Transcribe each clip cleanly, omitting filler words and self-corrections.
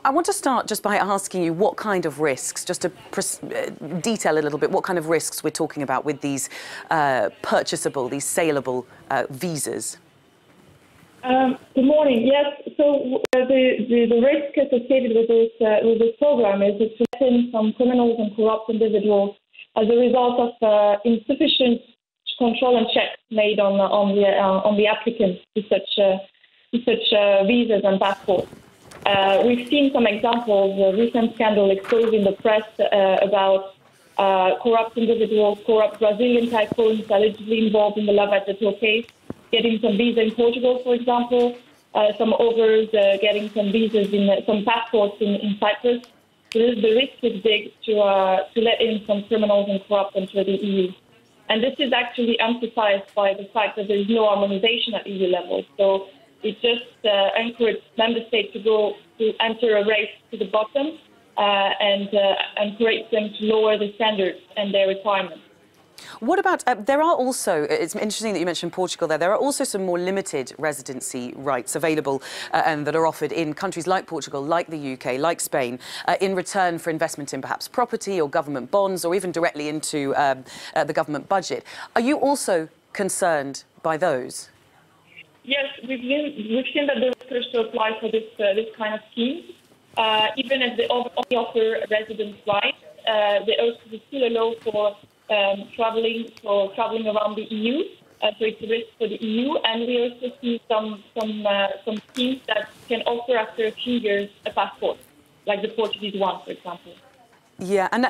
I want to start just by asking you what kind of risks, just to detail a little bit, what kind of risks we're talking about with these purchasable, these saleable visas. Good morning. Yes, so the risk associated with this program is to let in some criminals and corrupt individuals as a result of insufficient control and checks made on the applicants to such visas and passports. We've seen some examples, a recent scandal exposed in the press about corrupt individuals, corrupt Brazilian tycoons allegedly involved in the Lava Jato case, getting some visa in Portugal, for example, some others getting some visas some passports in Cyprus. So the risk is big to let in some criminals and corrupt into the EU. And this is actually emphasized by the fact that there is no harmonization at EU level. So it just encourages member states to enter a race to the bottom and encourage them to lower the standards and their requirements. What about, there are also, it's interesting that you mentioned Portugal there are also some more limited residency rights available and that are offered in countries like Portugal, like the UK, like Spain, in return for investment in perhaps property or government bonds or even directly into the government budget. Are you also concerned by those? Yes, we've seen that the risk to apply for this kind of scheme. Even if they only offer residence rights, they also still allow for traveling around the EU, so it's a risk for the EU. And we also see some schemes that can offer after a few years a passport, like the Portuguese one, for example. Yeah, and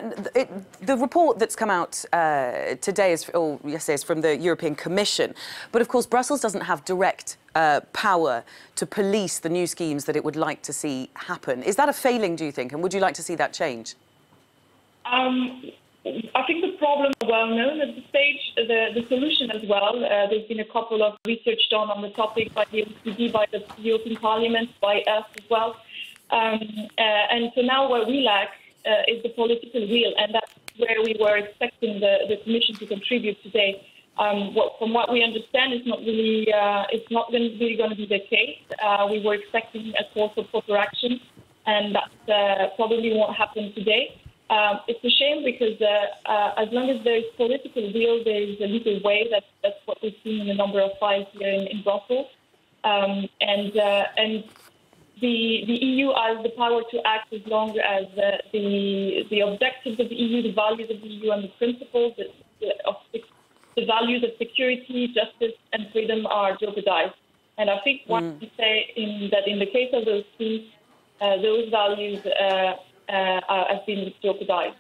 the report that's come out today or yesterday is from the European Commission. But of course, Brussels doesn't have direct power to police the new schemes that it would like to see happen. Is that a failing, do you think? And would you like to see that change? I think the problem is well known at this stage, the solution as well. There's been a couple of research done on the topic by the OECD, by the European Parliament, by us as well. And so now what we lack is the political will, and that's where we were expecting the Commission to contribute today. From what we understand, it's not really going to be the case. We were expecting a call for proper action, and that probably won't happen today. It's a shame because as long as there is political will, there is a legal way. That's what we've seen in a number of files here in Brussels. And the EU has the power to act as long as the objectives of the EU, the values of the EU, and the principles of the values of security, justice, and freedom are jeopardized. And I think one can say that in the case of those schemes, those values have been jeopardized.